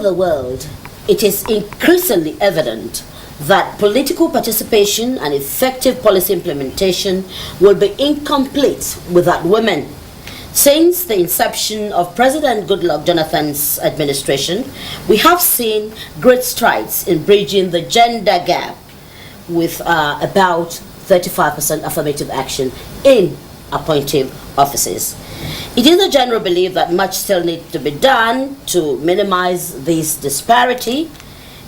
over the world, it is increasingly evident that political participation and effective policy implementation will be incomplete without women. Since the inception of President Goodluck Jonathan's administration, we have seen great strides in bridging the gender gap with about 35% affirmative action in appointive offices. It is a general belief that much still needs to be done to minimize this disparity.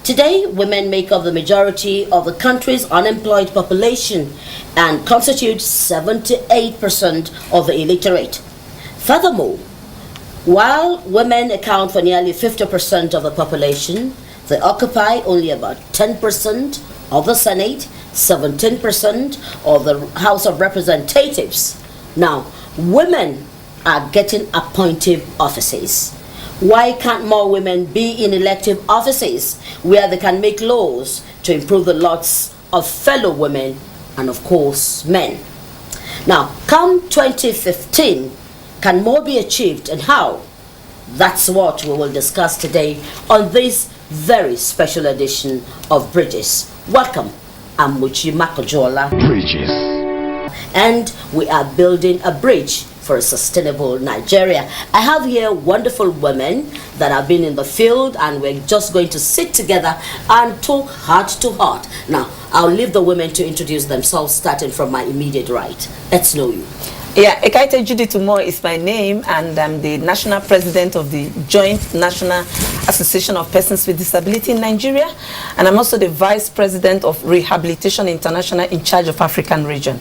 Today, women make up the majority of the country's unemployed population and constitute 78% of the electorate. Furthermore, while women account for nearly 50% of the population, they occupy only about 10% of the Senate, 17% of the House of Representatives. Now, women are getting appointive offices. Why can't more women be in elective offices where they can make laws to improve the lots of fellow women and, of course, men? Now, come 2015, can more be achieved and how? That's what we will discuss today on this very special edition of Bridges. Welcome, I'm Muchi Makojola. Bridges. And we are building a bridge for a sustainable Nigeria. I have here wonderful women that have been in the field, and we're just going to sit together and talk heart to heart. Now, I'll leave the women to introduce themselves, starting from my immediate right. Let's know you. Yeah, Ekaite Judy Tumo is my name, and I'm the National President of the Joint National Association of Persons with Disability in Nigeria, and I'm also the Vice President of Rehabilitation International in charge of African region.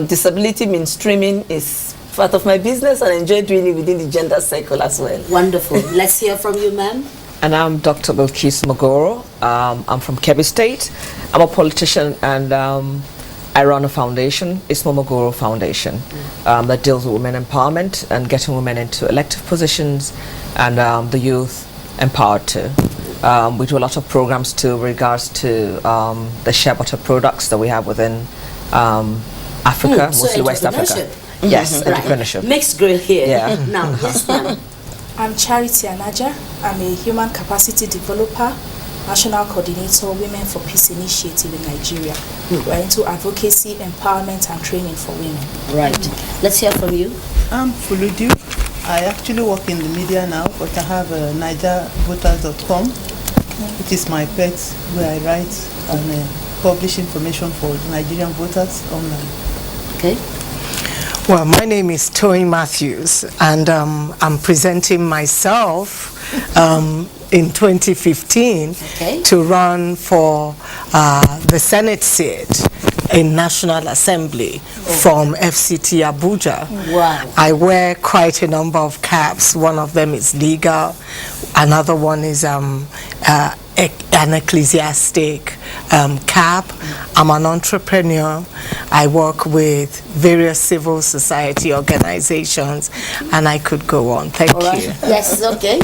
Disability mainstreaming is part of my business, and I enjoy doing it within the gender cycle as well. Wonderful. Let's hear from you, ma'am. And I'm Dr. Bilkis Magoro. I'm from Kebbi State. I'm a politician, and I run a foundation, it's Momogoro Foundation, that deals with women empowerment and getting women into elective positions and the youth empowered too. We do a lot of programs too regards to the shea butter products that we have within Africa, mostly West Africa. Yes, entrepreneurship. Mixed grill here. Yeah. Now, yes, ma'am. I'm Charity Anaja. I'm a human capacity developer, National Coordinator Women for Peace Initiative in Nigeria. We're into advocacy, empowerment, and training for women. Right. Let's hear from you. I'm Fuludu. I actually work in the media now, but I have NigerVoters.com, which is my pet, where I write and publish information for Nigerian voters online. Okay. Well, my name is Toyin Matthews, and I'm presenting myself in 2015 to run for the Senate seat in National Assembly from FCT Abuja. Wow. I wear quite a number of caps. One of them is legal. Another one is an ecclesiastic cap. I'm an entrepreneur. I work with various civil society organizations, and I could go on. Thank you. Yes, okay.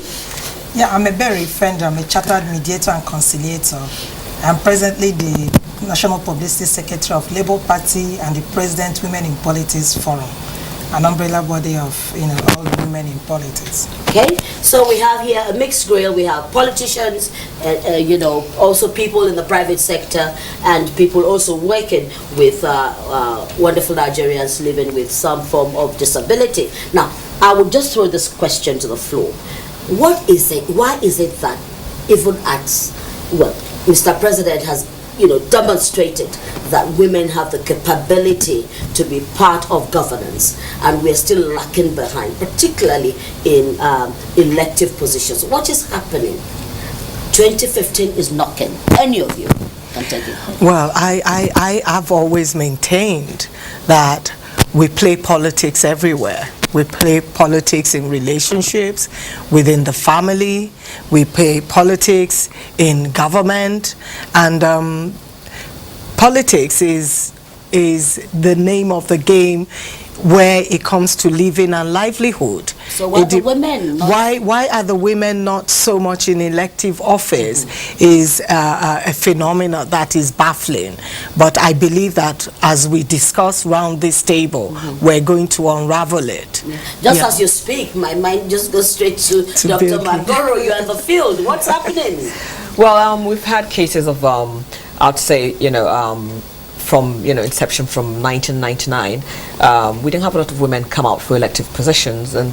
Yeah, I'm a very friend. I'm a chartered mediator and conciliator. I'm presently the National Publicity Secretary of Labour Party and the President Women in Politics Forum, an umbrella body of all women in politics. Okay, so we have here a mixed grill. We have politicians, also people in the private sector, and people also working with wonderful Nigerians living with some form of disability. Now, I will just throw this question to the floor. What is it? Why is it that even Mr. President has demonstrated that women have the capability to be part of governance, and we're still lacking behind, particularly in elective positions? What is happening? 2015 is knocking. Any of you can take it. Well, I have always maintained that we play politics everywhere. We play politics in relationships, within the family. We play politics in government, and politics is the name of the game where it comes to living and livelihood. So why the women? Why are the women not so much in elective office is a phenomenon that is baffling. But I believe that as we discuss round this table, we're going to unravel it. Just as you speak, my mind just goes straight to Dr. Magoro. You're in the field. What's happening? Well, we've had cases of, I'd say, from inception from 1999, we didn't have a lot of women come out for elective positions, and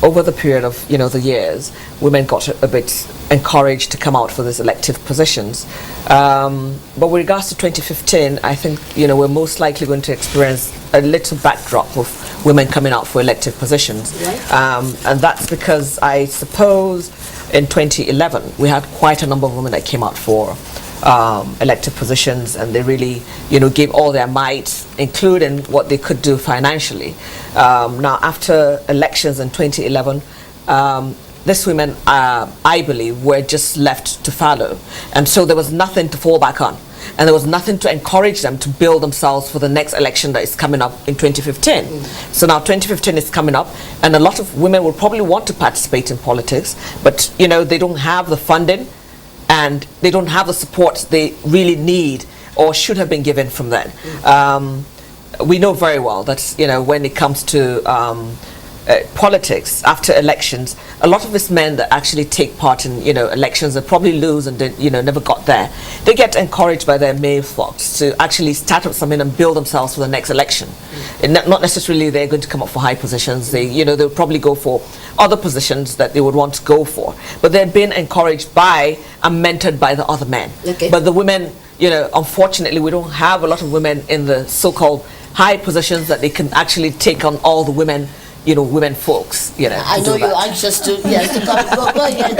over the period of the years, women got a bit encouraged to come out for these elective positions. But with regards to 2015, I think we're most likely going to experience a little backdrop of women coming out for elective positions, and that's because I suppose in 2011 we had quite a number of women that came out for elective positions, and they really gave all their might, including what they could do financially. Now after elections in 2011, these women, I believe, were just left to fallow, and so there was nothing to fall back on, and there was nothing to encourage them to build themselves for the next election that is coming up in 2015. So now 2015 is coming up, and a lot of women will probably want to participate in politics, but they don't have the funding, and they don't have the support they really need or should have been given from then. We know very well that when it comes to politics after elections, a lot of these men that actually take part in elections and probably lose and then never got there, they get encouraged by their male flocks to actually start up something and build themselves for the next election. And not necessarily they're going to come up for high positions. They'll probably go for other positions that they would want to go for, but they're being encouraged by and mentored by the other men. But the women, unfortunately, we don't have a lot of women in the so-called high positions that they can actually take on all the women folks, I know you're anxious to, to come. Go ahead.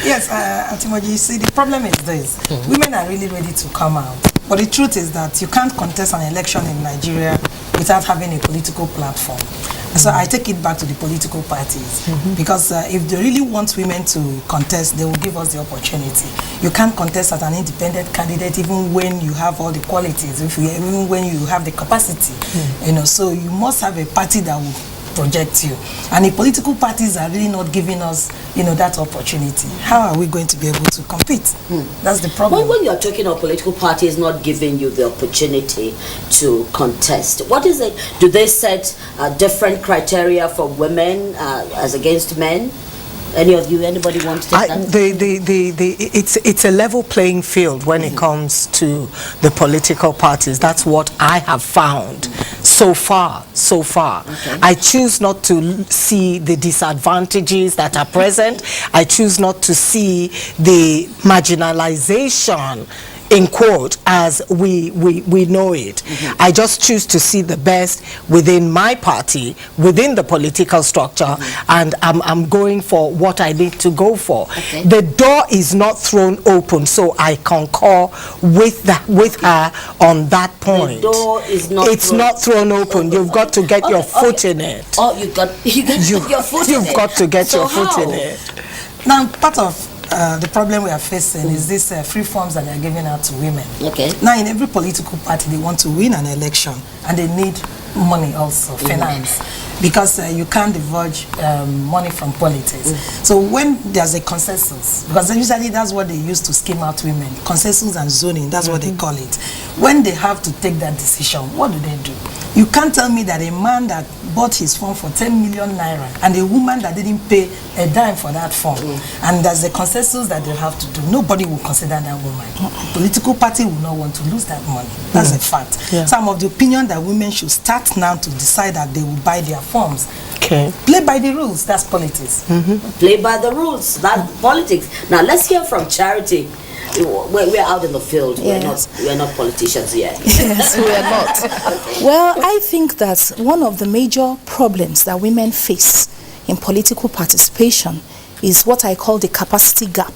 Yes, Atimoji, you see, the problem is this. Women are really ready to come out. But the truth is that you can't contest an election in Nigeria without having a political platform. So I take it back to the political parties. Because if they really want women to contest, they will give us the opportunity. You can't contest as an independent candidate even when you have all the qualities, even when you have the capacity. So you must have a party that will project you, and the political parties are really not giving us that opportunity. How are we going to be able to compete? That's the problem. When you're talking of political parties not giving you the opportunity to contest, what is it? Do they set different criteria for women as against men? Anybody want to take that? It's a level playing field when it comes to the political parties. That's what I have found so far. I choose not to see the disadvantages that are present. I choose not to see the marginalization, in quote, as we know it. I just choose to see the best within my party, within the political structure, and I'm going for what I need to go for. The door is not thrown open, so I concur with her on that point. The door is not it's not thrown open. You've got to get your foot in it. Oh, you got your foot in it. You've got to get your foot in it. Now, part of the problem we are facing is this free forms that they are giving out to women. Now, in every political party, they want to win an election, and they need money also, finance, because you can't divulge money from politics. So when there's a consensus, because usually that's what they use to scheme out women, consensus and zoning, that's what they call it. When they have to take that decision, what do? You can't tell me that a man that bought his form for 10 million naira and a woman that didn't pay a dime for that form, and there's a consensus that they have to do. Nobody will consider that woman. Political party will not want to lose that money. That's a fact. So I'm of the opinion that women should start now to decide that they will buy their forms. Play by the rules. That's politics. Play by the rules. That's politics. Now let's hear from Charity. We're out in the field. We're not politicians yet. Yes, we are not. Well, I think that one of the major problems that women face in political participation is what I call the capacity gap.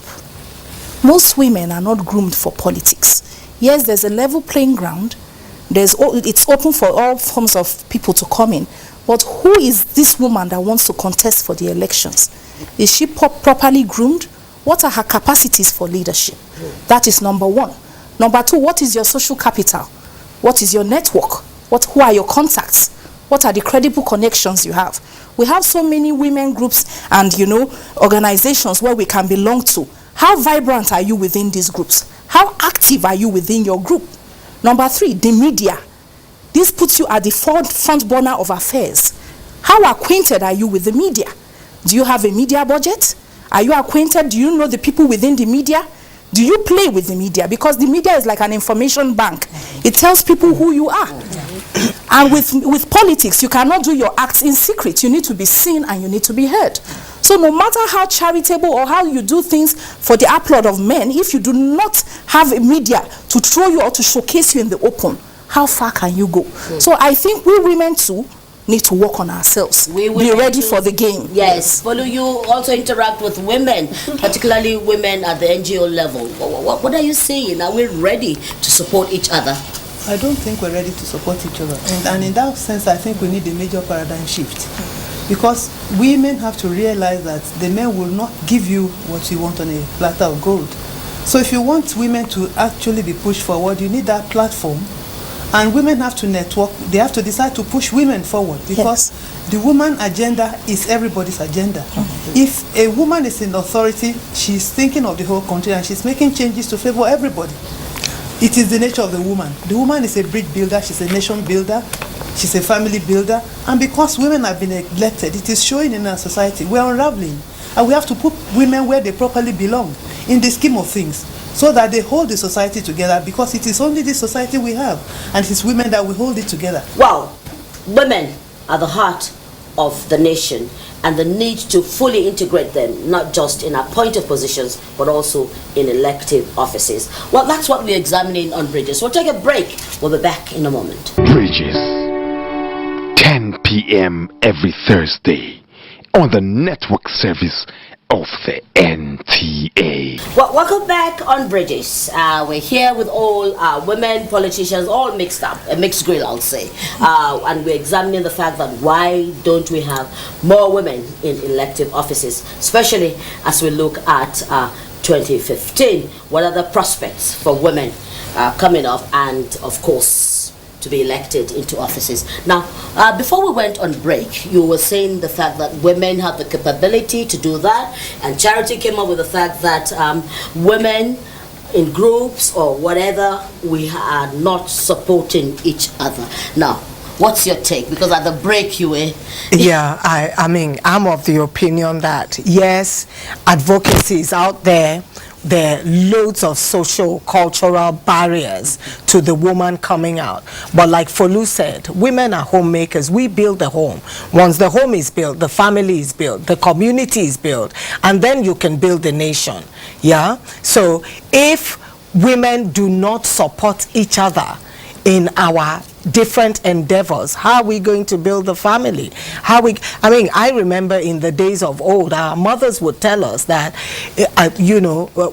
Most women are not groomed for politics. Yes, there's a level playing ground. It's open for all forms of people to come in. But who is this woman that wants to contest for the elections? Is she properly groomed? What are her capacities for leadership? That is number one. Number two, what is your social capital? What is your network? Who are your contacts? What are the credible connections you have? We have so many women groups and, you know, organizations where we can belong to. How vibrant are you within these groups? How active are you within your group? Number 3, the media. This puts you at the front burner of affairs. How acquainted are you with the media? Do you have a media budget? Are you acquainted? Do you know the people within the media? Do you play with the media? Because the media is like an information bank. It tells people who you are. And with politics, you cannot do your acts in secret. You need to be seen and you need to be heard. So no matter how charitable or how you do things for the applaud of men, if you do not have a media to throw you or to showcase you in the open, how far can you go? So I think we women too need to work on ourselves. Be ready for the game. Yes. Follow, you also interact with women, particularly women at the NGO level. What are you saying? Are we ready to support each other? I don't think we're ready to support each other. And in that sense, I think we need a major paradigm shift. Because women have to realize that the men will not give you what you want on a platter of gold. So if you want women to actually be pushed forward, you need that platform. And women have to network. They have to decide to push women forward, because the woman agenda is everybody's agenda. If a woman is in authority, she's thinking of the whole country and she's making changes to favor everybody. It is the nature of the woman. The woman is a bridge builder, she's a nation builder, she's a family builder. And because women have been neglected, it is showing in our society. We're unraveling. And we have to put women where they properly belong in the scheme of things, so that they hold the society together, because it is only this society we have, and it is women that will hold it together. Well, women are the heart of the nation, and the need to fully integrate them, not just in appointed positions, but also in elective offices. Well, that's what we're examining on Bridges. We'll take a break. We'll be back in a moment. Bridges, 10 p.m. every Thursday on the network service of the NTA. Well, welcome back on Bridges. We're here with all women politicians, all mixed up, a mixed grill, I'll say. And we're examining the fact that why don't we have more women in elective offices, especially as we look at 2015. What are the prospects for women coming up, and of course to be elected into offices? Now, before we went on break, you were saying the fact that women have the capability to do that, and Charity came up with the fact that women in groups or whatever, we are not supporting each other. Now, what's your take? Because at the break you were... Yeah, I mean, I'm of the opinion that, yes, advocacy is out there. There are loads of social, cultural barriers to the woman coming out. But like Folu said, women are homemakers. We build the home. Once the home is built, the family is built, the community is built, and then you can build the nation. Yeah? So if women do not support each other in our different endeavors, how are we going to build the family? I remember in the days of old, our mothers would tell us that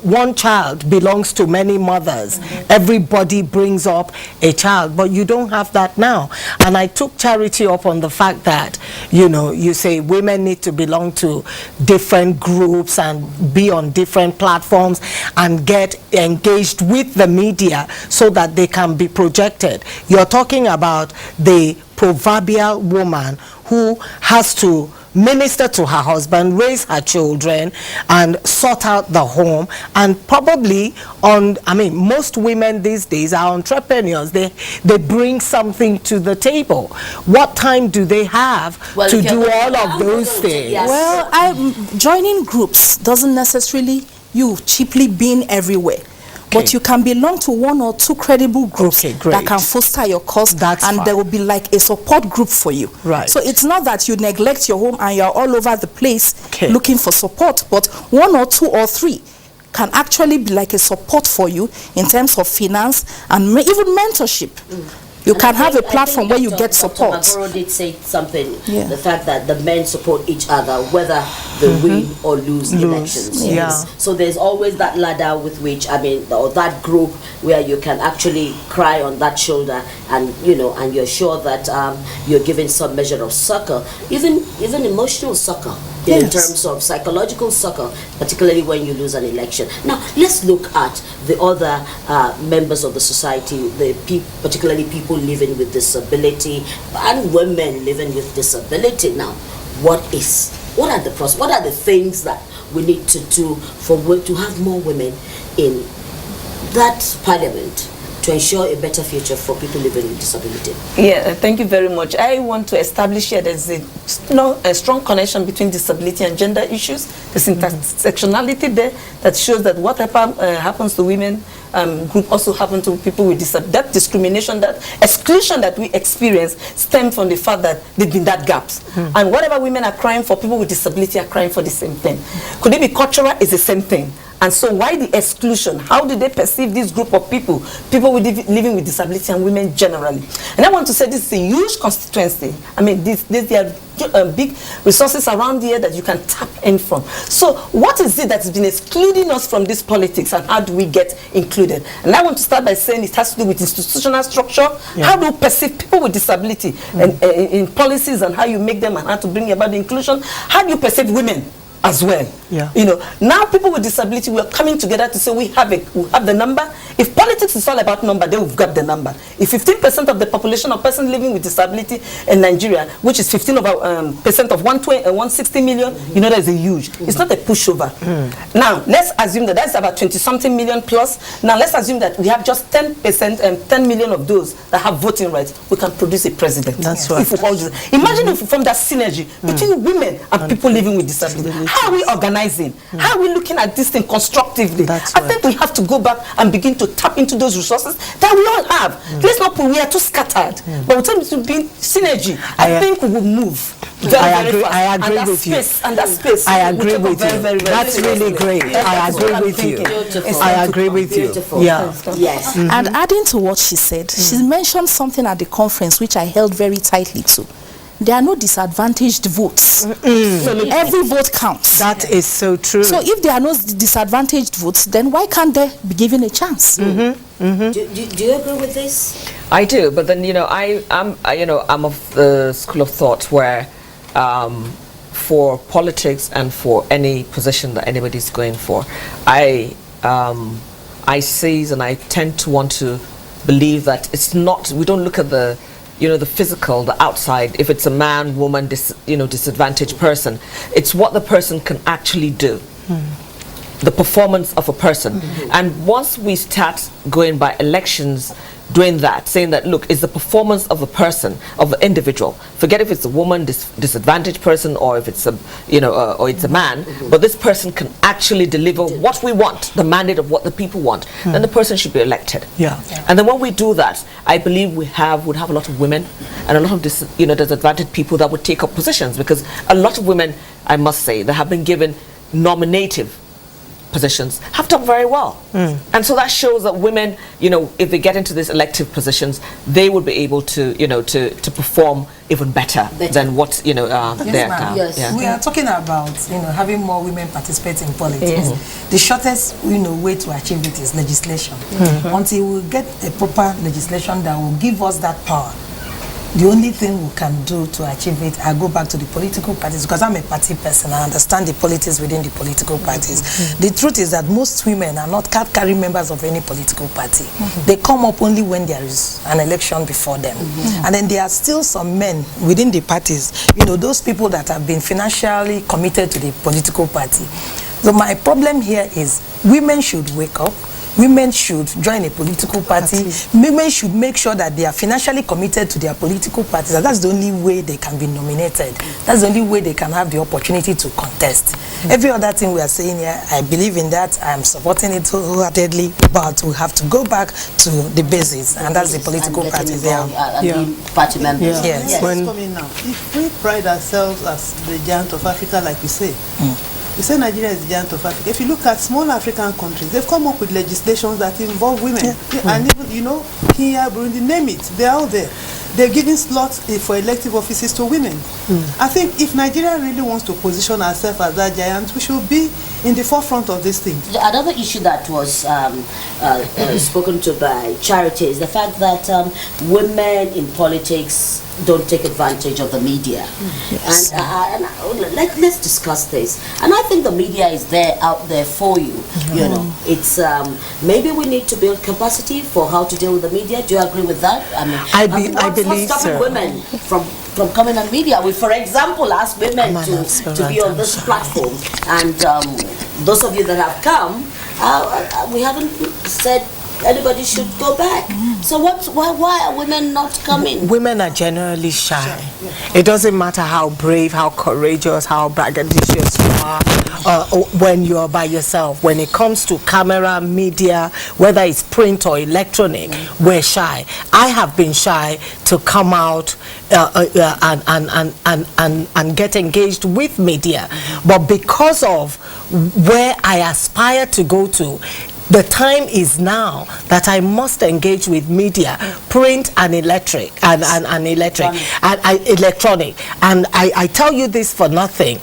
one child belongs to many mothers. Everybody brings up a child, but you don't have that now. And I took Charity up on the fact that you say women need to belong to different groups and be on different platforms and get engaged with the media so that they can be projected. You're talking about the proverbial woman who has to minister to her husband, raise her children, and sort out the home. And probably most women these days are entrepreneurs. They bring something to the table. What time do they have to do all of those things? Yes. Well, joining groups doesn't necessarily you cheaply being everywhere. Okay. But you can belong to one or two credible groups that can foster your cause, and there will be like a support group for you. Right. So it's not that you neglect your home and you're all over the place looking for support, but one or two or three can actually be like a support for you in terms of finance and even mentorship. You can have a platform where you get support. Dr. Magoro did say something, the fact that the men support each other, whether they win or lose elections. Yes. So there's always that ladder with which, or that group where you can actually cry on that shoulder, and you're sure that you're giving some measure of succor, even emotional succor. in terms of psychological succor, particularly when you lose an election. Now, let's look at the other members of the society, particularly people living with disability and women living with disability. Now, what are the things that we need to do to have more women in that parliament to ensure a better future for people living with disability? Yeah, thank you very much. I want to establish here there's a strong connection between disability and gender issues. There's intersectionality there that shows that whatever happens to women group also happens to people with disability. That discrimination, that exclusion that we experience stems from the fact that there've been that gaps. And whatever women are crying for, people with disability are crying for the same thing. Could it be cultural? It's the same thing. And so why the exclusion? How do they perceive this group of people living with disability and women generally? And I want to say this is a huge constituency. I mean, there are big resources around here that you can tap in from. So what is it that's been excluding us from this politics, and how do we get included? And I want to start by saying it has to do with institutional structure. How do you perceive people with disability and in policies, and how you make them, and how to bring about the inclusion? How do you perceive women as well? You know, now people with disability, we are coming together to say we have the number. If politics is all about number, then we've got the number. If 15% of the population of persons living with disability in Nigeria, which is 15% of 160 million, you know, that's a huge. It's not a pushover. Now let's assume that that's about 20-something million plus. Now let's assume that we have just 10% and 10 million of those that have voting rights. We can produce a president. That's right. Imagine if we form that synergy between women and people living with disability. How are we organizing? How are we looking at this thing constructively? I think we have to go back and begin to tap into those resources that we all have. Let's not put, we are too scattered. But with time to be synergy, I think we will move. I agree with you. And that space. I agree with you. That's really great. I agree with you. I agree with you. Yeah. Yes. And adding to what she said, she mentioned something at the conference which I held very tightly to. There are no disadvantaged votes. Every vote counts. That is so true. So if there are no disadvantaged votes, then why can't they be given a chance? Do you agree with this? I do, but then I'm of the school of thought where for politics and for any position that anybody's going for, I seize and I tend to want to believe that it's not, we don't look at the physical, the outside, if it's a man, woman, disadvantaged person. It's what the person can actually do. The performance of a person. And once we start going by elections, doing that, saying that, look, it's the performance of the person, of the individual. Forget if it's a woman, disadvantaged person, or if it's a, or it's a man, but this person can actually deliver what we want, the mandate of what the people want, then the person should be elected. And then when we do that, I believe would have a lot of women and a lot of disadvantaged people that would take up positions, because a lot of women, I must say, that have been given nominative positions have done very well. And so that shows that women, if they get into these elective positions, they would be able to, to perform even better than what, they're now. We are talking about, having more women participate in politics. The shortest, way to achieve it is legislation. Until we get a proper legislation that will give us that power, the only thing we can do to achieve it, I go back to the political parties, because I'm a party person. I understand the politics within the political parties. The truth is that most women are not card-carrying members of any political party. They come up only when there is an election before them. And then there are still some men within the parties, those people that have been financially committed to the political party. So my problem here is women should wake up. Women should join a political party. Women should make sure that they are financially committed to their political parties. And that's the only way they can be nominated. That's the only way they can have the opportunity to contest. Every other thing we are saying here, I believe in that. I'm supporting it wholeheartedly. But we have to go back to the basis, and that's the political parties there. Party members. Yes. Coming now. If we pride ourselves as the giant of Africa, like we say, we say Nigeria is the giant of Africa. If you look at small African countries, they've come up with legislations that involve women. And even, Kenya, Burundi, name it, they're out there. They're giving slots for elective offices to women. I think if Nigeria really wants to position herself as that giant, we should be in the forefront of this thing. Another issue that was spoken to by Charity is the fact that women in politics don't take advantage of the media. Yes. Let's discuss this. And I think the media is out there for you. You know, it's maybe we need to build capacity for how to deal with the media. Do you agree with that? I what's believe stopping so. women from coming on media? We, for example, ask women to be on this platform, and those of you that have come, we haven't said anybody should go back. So why are women not coming? Women are generally shy. It doesn't matter how brave, how courageous, how braggadocious you are when you're by yourself. When it comes to camera, media, whether it's print or electronic, we're shy. I have been shy to come out and get engaged with media. But because of where I aspire to go to, the time is now that I must engage with media, print and electronic. And I tell you this for nothing.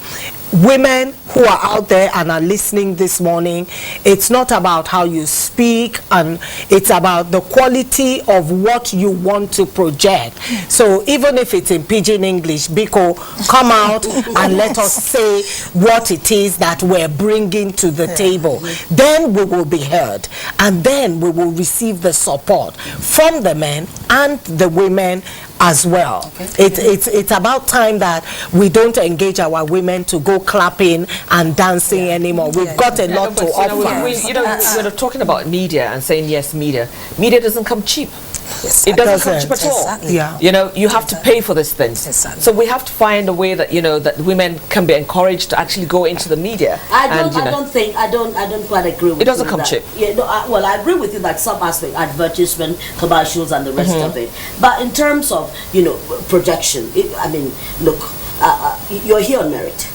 Women who are out there and are listening this morning, it's not about how you speak, and it's about the quality of what you want to project. So even if it's in pidgin English, Biko, come out and let us say what it is that we're bringing to the table. Then we will be heard, and then we will receive the support from the men and the women as well. It's about time that we don't engage our women to go clapping and dancing anymore. We've got a lot to offer. We're talking about media and saying yes, media doesn't come cheap. Yes, it doesn't come cheap at all. Exactly. Yeah. You know, you have to pay for these things. Exactly. So we have to find a way that, you know, that women can be encouraged to actually go into the media. I don't quite agree with you. It doesn't come cheap. Yeah, no, well, I agree with you that some aspect, advertisement, commercials, and the rest of it. But in terms of, you know, projection, look, you're here on merit.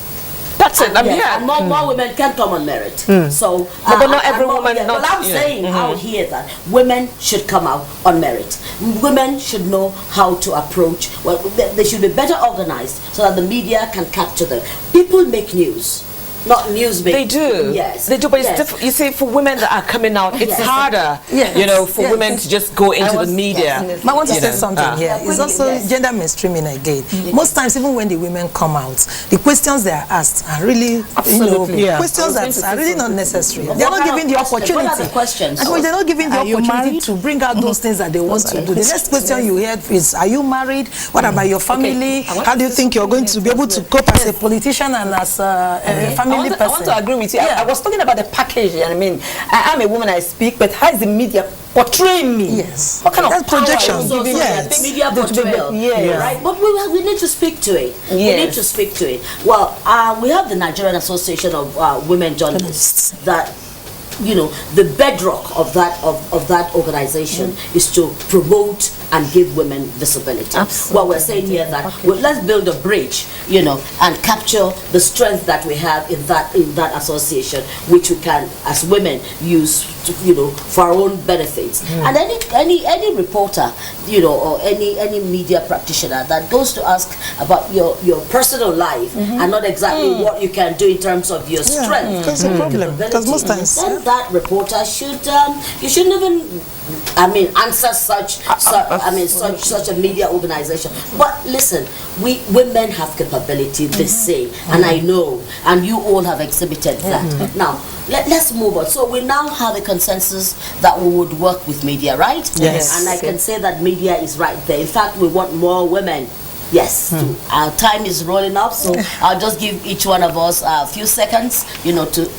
That's it. And more women can come on merit. So, but not every woman. But I'm saying out here that women should come out on merit. Women should know how to approach. Well, they should be better organized so that the media can capture them. People make news. Not news They do. Yes. They do, but it's different. You see, for women that are coming out, it's harder, you know, for women to just go into the media. I want to say something here. It's also gender mainstreaming again. Most times, even when the women come out, the questions they are asked are really, questions that are really not necessary. They're not given the opportunity. What are the questions? And when they're not given the opportunity to bring out those things that they want to do. The next question you hear is, are you married? What about your family? How do you think you're going to be able to cope as a politician and as a family? I want to agree with you. I was talking about the package. I mean, I am a woman, I speak, but how is the media portraying me? Yes. What kind of projection? Media portrayal. Right? But we need to speak to it. Yes. We need to speak to it. Well, we have the Nigerian Association of Women Journalists that, you know, the bedrock of that organization is to promote and give women visibility. Absolutely. Well, we're saying here that let's build a bridge, you know, and capture the strength that we have in that association, which we can, as women, use to, you know, for our own benefits. And any reporter, you know, or any media practitioner that goes to ask about your personal life and not exactly what you can do in terms of your strength. That's a problem. Because most times, then that reporter should you shouldn't even answer such a media organization. But listen, we women have capability, they say, and I know, and you all have exhibited that. Now let's move on. So we now have a consensus that we would work with media, right? Yes. And I can say that media is right there. In fact, we want more women. Yes, our time is rolling up, so I'll just give each one of us a few seconds, you know, to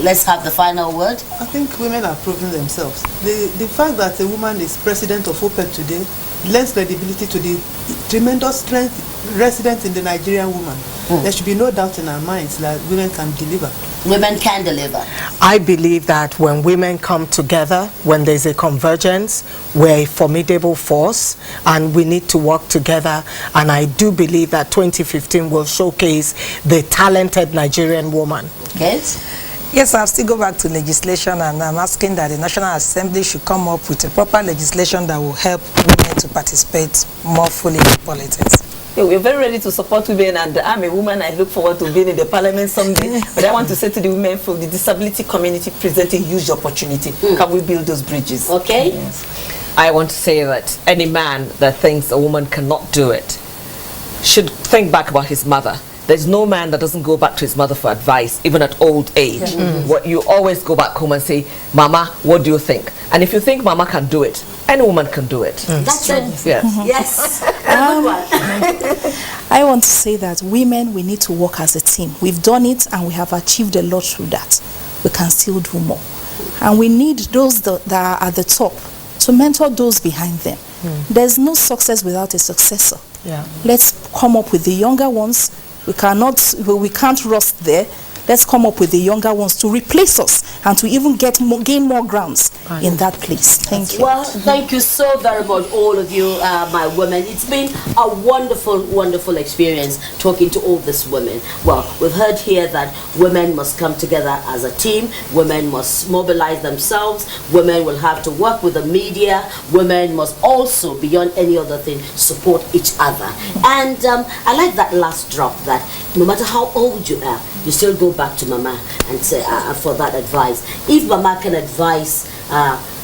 let's have the final word. I think women are proving themselves. The fact that a woman is president of OPEC today lends credibility to the tremendous strength resident in the Nigerian woman. There should be no doubt in our minds that women can deliver. Women can deliver. I believe that when women come together, when there's a convergence, we're a formidable force, and we need to work together. And I do believe that 2015 will showcase the talented Nigerian woman. Yes. Yes, I'll still go back to legislation, and I'm asking that the National Assembly should come up with a proper legislation that will help women to participate more fully in politics. Yeah, we're very ready to support women, and I'm a woman. I look forward to being in the parliament someday. But I want to say to the women from the disability community present a huge opportunity. Can we build those bridges? Okay. Yes. I want to say that any man that thinks a woman cannot do it should think back about his mother. There's no man that doesn't go back to his mother for advice, even at old age. What you always go back home and say, Mama, what do you think? And if you think Mama can do it, any woman can do it. That's it. Yes. Yes. I want to say that women, we need to work as a team. We've done it and we have achieved a lot through that. We can still do more. And we need those that are at the top to mentor those behind them. There's no success without a successor. Yeah. Let's come up with the younger ones. We can't rust there. Let's come up with the younger ones to replace us and to even gain more grounds in that place. Thank you. Well, thank you so very much, all of you, my women. It's been a wonderful, wonderful experience talking to all these women. Well, we've heard here that women must come together as a team. Women must mobilize themselves. Women will have to work with the media. Women must also, beyond any other thing, support each other. And I like that last drop, that no matter how old you are, you still go back to Mama and say for that advice. If Mama can advise,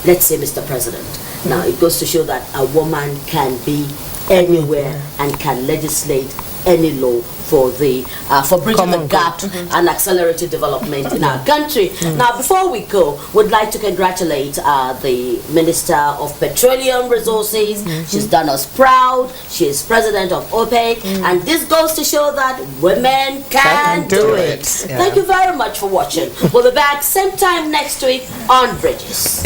let's say Mr. President, now it goes to show that a woman can be anywhere and can legislate any law for bridging the gap and accelerated development in our country. Now, before we go, we'd like to congratulate the Minister of Petroleum Resources. She's done us proud. She is president of OPEC, and this goes to show that women can do it. Yeah. Thank you very much for watching. We'll be back same time next week on Bridges.